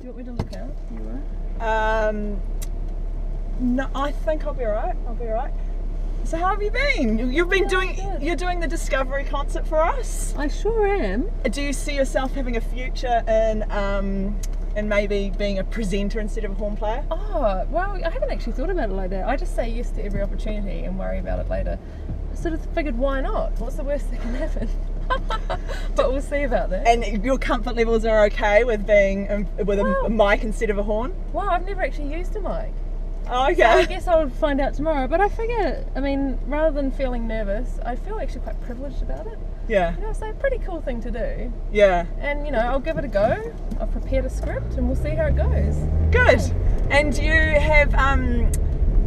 Do you want me to look out? You No, I think I'll be alright. So how have you been? You've been you're doing the Discovery concert for us. I sure am. Do you see yourself having a future in maybe being a presenter instead of a horn player? Oh, well, I haven't actually thought about it like that. I just say yes to every opportunity and worry about it later. Sort of figured, why not? What's the worst that can happen? But we'll see about that. And your comfort levels are okay with being with a mic instead of a horn? Wow, I've never actually used a mic. Oh, okay. So I guess I'll find out tomorrow. But I figure, I mean, rather than feeling nervous, I feel actually quite privileged about it. Yeah. You know, it's a pretty cool thing to do. Yeah. And, you know, I'll give it a go. I've prepared a script and we'll see how it goes. Good. And you have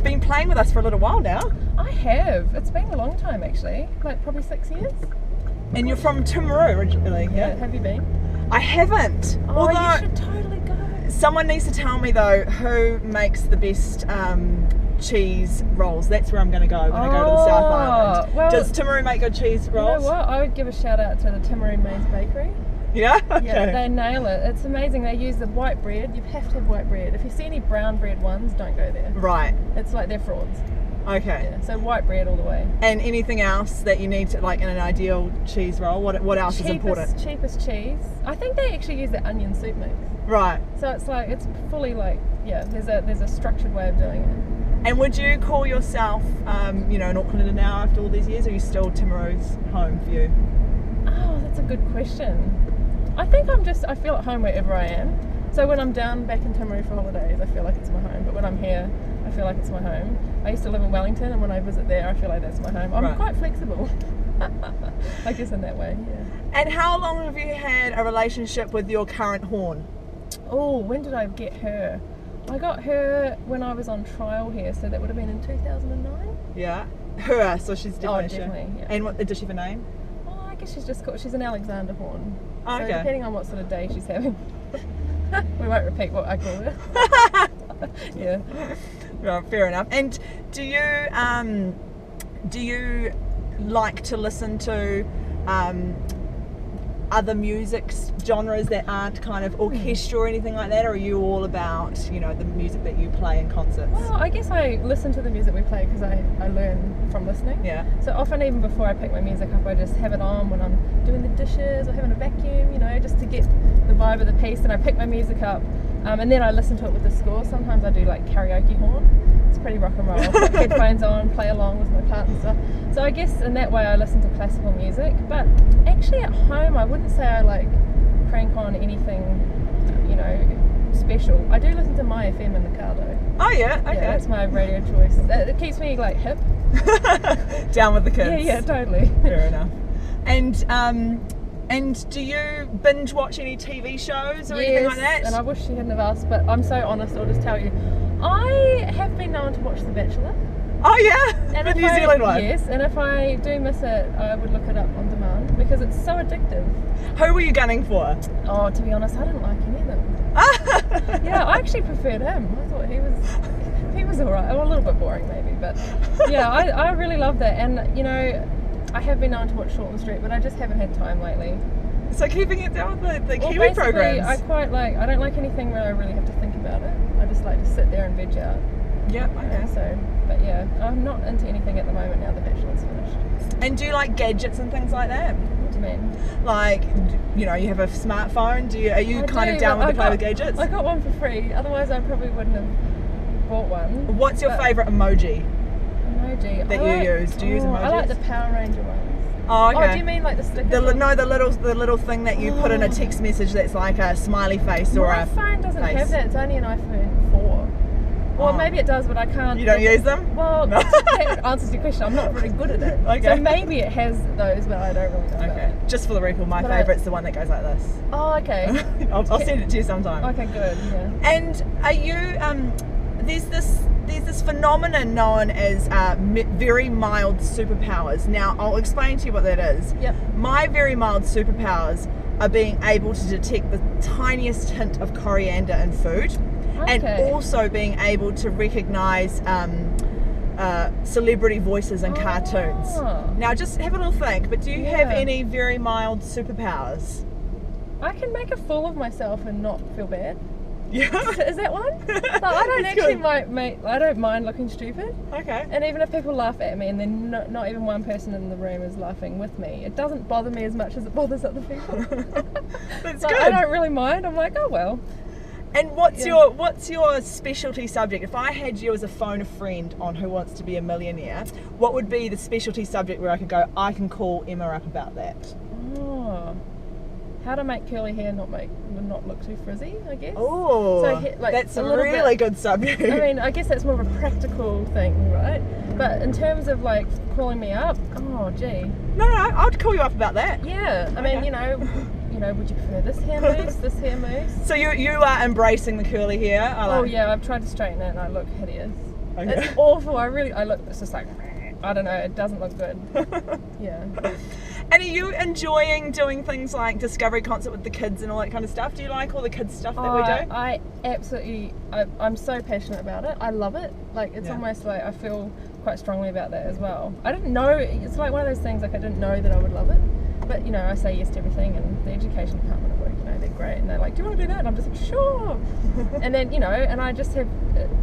been playing with us for a little while now. I have. It's been a long time, actually. Like, probably 6 years. And you're from Timaru originally, yeah? Have you been? I haven't. Oh, you should totally go. Someone needs to tell me though who makes the best cheese rolls. That's where I'm going to go when I go to the South Island. Well, does Timaru make good cheese rolls? You know what? I would give a shout out to the Timaru Mains Bakery. Yeah? Okay. Yeah, they nail it. It's amazing. They use the white bread. You have to have white bread. If you see any brown bread ones, don't go there. Right. It's like they're frauds. Okay. Yeah, so white bread all the way. And anything else that you need to, like, in an ideal cheese roll? What else is important? Cheapest cheese. I think they actually use the onion soup mix. Right. So it's like, it's fully like, yeah, there's a structured way of doing it. And would you call yourself, you know, an Aucklander now after all these years, or are you still Timaru's home for you? Oh, that's a good question. I think I feel at home wherever I am. So when I'm down back in Timaru for holidays, I feel like it's my home. But when I'm here, I feel like it's my home. I used to live in Wellington, and when I visit there, I feel like that's my home. I'm quite flexible, I guess, in that way, yeah. And how long have you had a relationship with your current horn? Oh, when did I get her? I got her when I was on trial here, so that would have been in 2009. Yeah, her. So she's definitely. Oh, definitely. Yeah. And does she have a name? Oh, I guess she's an Alexander horn. Oh, okay. So depending on what sort of day she's having, we won't repeat what I call her. Yeah. Well, fair enough. And do you like to listen to other music genres that aren't kind of orchestra or anything like that, or are you all about, you know, the music that you play in concerts? Well, I guess I listen to the music we play because I learn from listening. Yeah. So often, even before I pick my music up, I just have it on when I'm doing the dishes or having a vacuum, you know, just to get the vibe of the piece. And I pick my music up, and then I listen to it with the score. Sometimes I do like karaoke horn. It's pretty rock and roll. Put headphones on, play along with my part and stuff. So I guess in that way I listen to classical music. But actually at home I wouldn't say I like crank on anything, you know, special. I do listen to My FM in the car though. Oh yeah, okay. Yeah, that's my radio choice. It keeps me like hip. Down with the kids. Yeah, totally. Fair enough. And do you binge watch any TV shows or anything like that? And I wish you hadn't have asked, but I'm so honest, I'll just tell you. I have been known to watch The Bachelor. Oh yeah, the New Zealand one. Yes, and if I do miss it, I would look it up on demand because it's so addictive. Who were you gunning for? Oh, to be honest, I didn't like any of them. Yeah, I actually preferred him. I thought he was alright. Well, a little bit boring maybe, but yeah, I really loved that. And you know, I have been known to watch Shortland Street, but I just haven't had time lately. So keeping it down with the Kiwi basically, programs. I don't like anything where I really have to think about it. I just like to sit there and veg out. Yeah, okay. So, but yeah, I'm not into anything at the moment now The Bachelor's finished. And do you like gadgets and things like that? What do you mean? Like, you know, you have a smartphone. Are you kind of down with the play with gadgets? I got one for free. Otherwise, I probably wouldn't have bought one. What's your favourite emoji? Emoji that you use? Do you use emojis? I like the Power Ranger ones. Oh, okay. Oh, do you mean like the stickers? The little thing that you put in a text message that's like a smiley face or My a phone doesn't face. have that. It's only an iPhone 4. Well, maybe it does, but I can't. You don't use them? Well, no. that answers your question. I'm not very good at it. Okay. So maybe it has those, but I don't really know. Okay. Just for the record, my favourite's the one that goes like this. Oh, okay. I'll send it to you sometime. Okay, good. Yeah. And are you? There's this phenomenon known as very mild superpowers. Now, I'll explain to you what that is. Yep. My very mild superpowers are being able to detect the tiniest hint of coriander in food. Okay. And also being able to recognise celebrity voices in cartoons. Now, just have a little think, but do you have any very mild superpowers? I can make a fool of myself and not feel bad. Yeah. Is that one? Like, I don't That's actually good. I don't mind looking stupid. Okay. And even if people laugh at me and then not even one person in the room is laughing with me, it doesn't bother me as much as it bothers other people. That's Like, good. I don't really mind. I'm like, oh well. And what's Yeah. your specialty subject? If I had you as a phone a friend on Who Wants to Be a Millionaire, what would be the specialty subject where I could go, I can call Emma up about that? Oh. How to make curly hair not look too frizzy, I guess. Oh, So, like, that's a a little really bit- good subject. I mean, I guess that's more of a practical thing, right? But in terms of like calling me up, oh gee, no, I'd call you up about that. yeah. I mean, Okay. you know, would you prefer this hair mousse, this hair mousse? So you are embracing the curly hair. I like. Oh yeah, I've tried to straighten it and I look hideous. Okay. It's awful. I look. It's just like, I don't know. It doesn't look good. Yeah. And are you enjoying doing things like Discovery Concert with the kids and all that kind of stuff? Do you like all the kids stuff that we do? I absolutely. I'm so passionate about it. I love it. Like it's Yeah. almost like I feel quite strongly about that as well. I didn't know. It's like one of those things. Like I didn't know that I would love it. But you know, I say yes to everything, and the education department at work, you know, they're great, and they're like, "Do you want to do that?" And I'm just like, "Sure." And then you know, and I just have,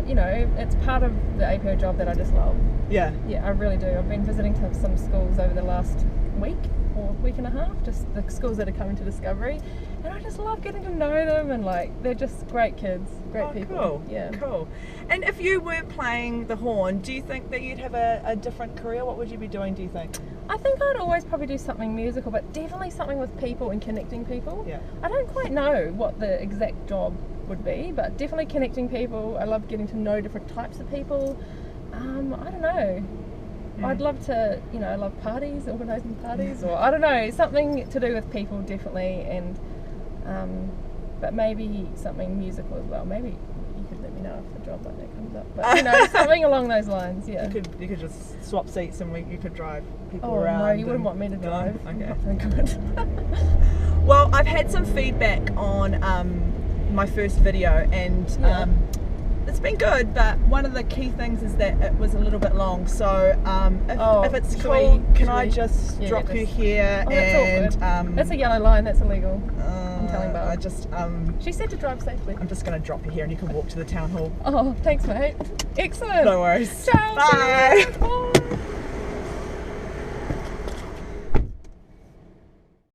you know, it's part of the APO job that I just love. Yeah. Yeah, I really do. I've been visiting some schools over the last week or week and a half, just the schools that are coming to Discovery, and I just love getting to know them, and like they're just great kids, great people. Cool. Yeah. Cool. And if you weren't playing the horn, do you think that you'd have a different career? What would you be doing, do you think? I think I'd always probably do something musical, but definitely something with people and connecting people. Yeah. I don't quite know what the exact job would be, but definitely connecting people. I love getting to know different types of people. I don't know. I'd love to, you know, I love parties, organising parties, or I don't know, something to do with people definitely, and but maybe something musical as well. Maybe you could let me know if a job like that comes up, but you know, something along those lines. Yeah. You could just swap seats and you could drive people Oh around. no, you wouldn't and- want me to No? drive. Okay. Not very good. Well, I've had some feedback on my first video, and Yeah. it's been good. But one of the key things is that it was a little bit long. So if it's should cool, we- can should I we- just yeah, drop just- you here Oh, that's and awkward. That's a yellow line. That's illegal. telling Barb. I just She said to drive safely. I'm just going to drop you here, and you can walk to the town hall. Oh, thanks, mate. Excellent. No worries. Ciao. Bye. See you. Bye.